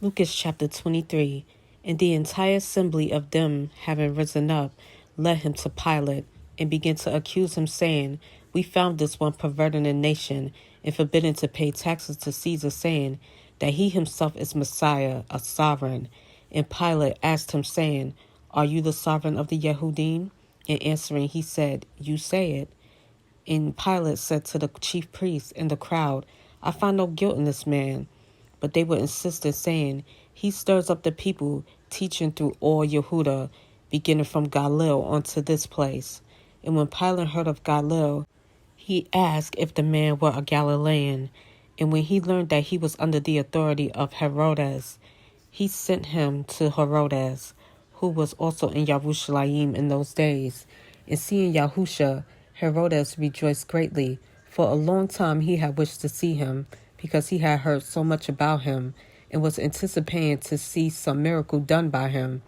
Luqas chapter 23. And the entire assembly of them, having risen up, led him to Pilate, and began to accuse him, saying, We found this one perverting the nation, and forbidding to pay taxes to Caesar, saying that he himself is Messiah, a sovereign. And Pilate asked him, saying, Are you the sovereign of the Yehudim? And answering, he said, You say it. And Pilate said to the chief priests and the crowd, I find no guilt in this man. But they were insistent, saying, He stirs up the people, teaching through all Yehuda, beginning from Galilee unto this place. And when Pilate heard of Galilee, he asked if the man were a Galilean. And when he learned that he was under the authority of Herodes, he sent him to Herodes, who was also in Yerushalayim in those days. And seeing Yahusha, Herodes rejoiced greatly. For a long time he had wished to see him, because he had heard so much about him, and was anticipating to see some miracle done by him,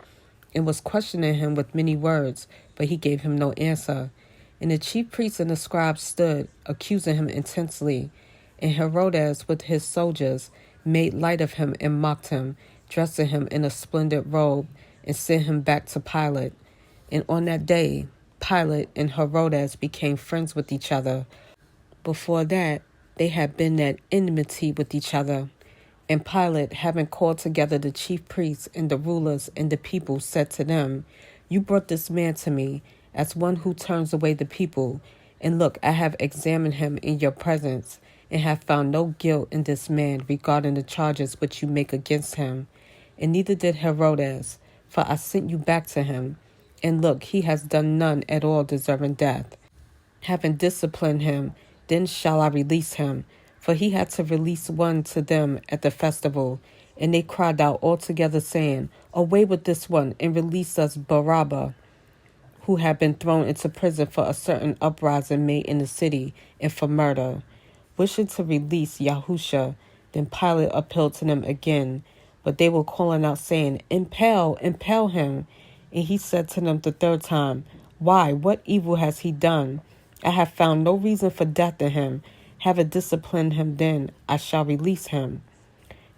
and was questioning him with many words, but he gave him no answer. And the chief priests and the scribes stood, accusing him intensely. And Herodes with his soldiers made light of him and mocked him, dressing him in a splendid robe, and sent him back to Pilate. And on that day, Pilate and Herodes became friends with each other. Before that, they had been at enmity with each other. And Pilate, having called together the chief priests and the rulers and the people, said to them, You brought this man to me as one who turns away the people. And look, I have examined him in your presence, and have found no guilt in this man regarding the charges which you make against him. And neither did Herodes, for I sent you back to him. And look, he has done none at all deserving death. Having disciplined him, then shall I release him. For he had to release one to them at the festival. And they cried out all together, saying, Away with this one, and release us Barabbas, who had been thrown into prison for a certain uprising made in the city, and for murder. Wishing to release Yahusha, then Pilate appealed to them again. But they were calling out, saying, Impale, impale him. And he said to them the third time, Why, what evil has he done? I have found no reason for death in him. Having disciplined him, then I shall release him.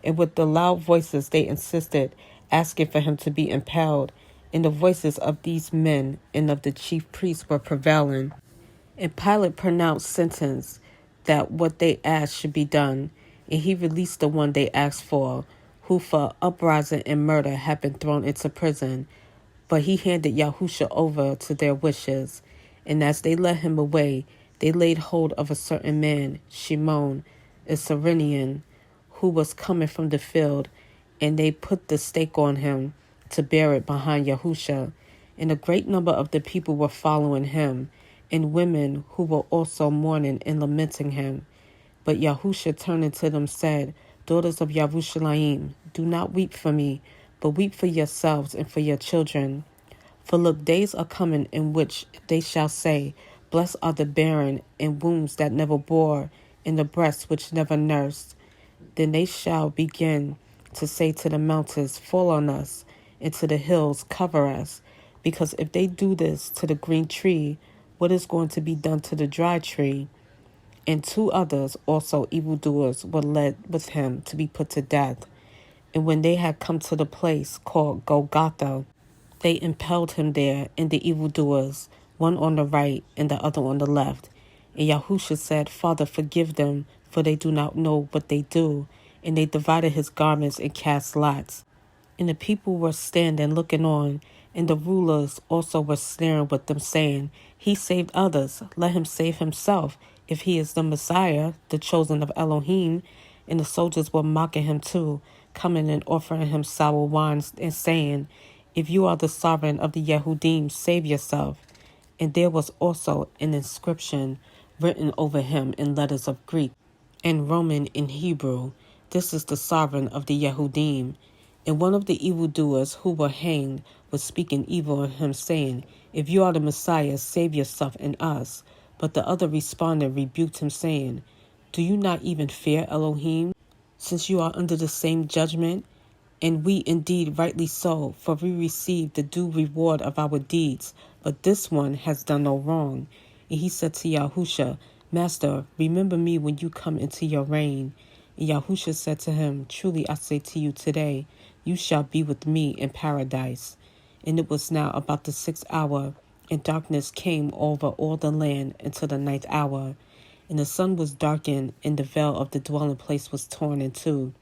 And with the loud voices they insisted, asking for him to be impaled. And the voices of these men and of the chief priests were prevailing. And Pilate pronounced sentence that what they asked should be done. And he released the one they asked for, who for uprising and murder had been thrown into prison. But he handed Yahusha over to their wishes. And as they led him away, they laid hold of a certain man, Shimon, a Cyrenian, who was coming from the field, and they put the stake on him to bear it behind Yahusha. And a great number of the people were following him, and women who were also mourning and lamenting him. But Yahusha turning to them said, Daughters of Yerushalayim, do not weep for me, but weep for yourselves and for your children. For look, days are coming in which they shall say, Blessed are the barren, and wombs that never bore, and the breasts which never nursed. Then they shall begin to say to the mountains, Fall on us, and to the hills, cover us. Because if they do this to the green tree, what is going to be done to the dry tree? And two others, also evildoers, were led with him to be put to death. And when they had come to the place called Golgotha, they impaled him there, and the evildoers, one on the right and the other on the left. And Yahusha said, Father, forgive them, for they do not know what they do. And they divided his garments and cast lots. And the people were standing looking on, and the rulers also were sneering with them, saying, He saved others, let him save himself, if he is the Messiah, the chosen of Elohim. And the soldiers were mocking him too, coming and offering him sour wines, and saying, If you are the sovereign of the Yehudim, save yourself. And there was also an inscription written over him in letters of Greek and Roman and Hebrew, This is the sovereign of the Yehudim. And one of the evildoers who were hanged was speaking evil of him, saying, If you are the Messiah, save yourself and us. But the other responded, rebuked him, saying, Do you not even fear Elohim, since you are under the same judgment? And we indeed rightly so, for we receive the due reward of our deeds. But this one has done no wrong. And he said to Yahusha, Master, remember me when you come into your reign. And Yahusha said to him, Truly I say to you today, you shall be with me in paradise. And it was now about the 6th hour, and darkness came over all the land until the 9th hour. And the sun was darkened, and the veil of the dwelling place was torn in two.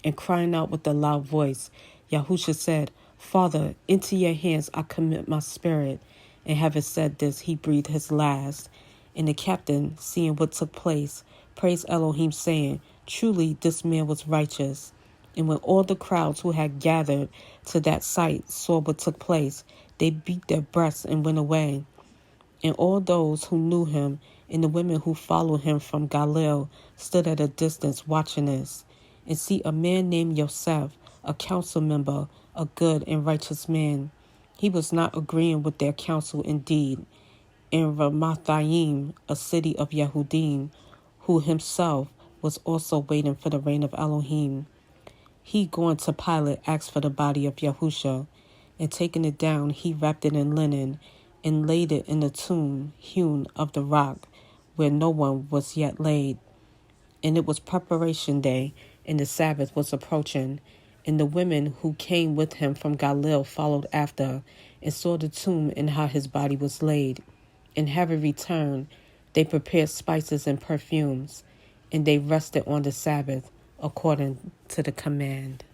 And crying out with a loud voice, Yahusha said, Father, into your hands I commit my spirit. And having said this, he breathed his last. And the captain, seeing what took place, praised Elohim, saying, Truly this man was righteous. And when all the crowds who had gathered to that sight saw what took place, they beat their breasts and went away. And all those who knew him and the women who followed him from Galilee stood at a distance watching this. And see a man named Yosef, a council member, a good and righteous man. He was not agreeing with their counsel indeed. In Ramathaim, a city of Yehudim, who himself was also waiting for the reign of Elohim. He, going to Pilate, asked for the body of Yahusha, and taking it down, he wrapped it in linen, and laid it in a tomb hewn of the rock, where no one was yet laid. And it was preparation day, and the Sabbath was approaching. And the women who came with him from Galilee followed after, and saw the tomb and how his body was laid. And having returned, they prepared spices and perfumes, and they rested on the Sabbath according to the command.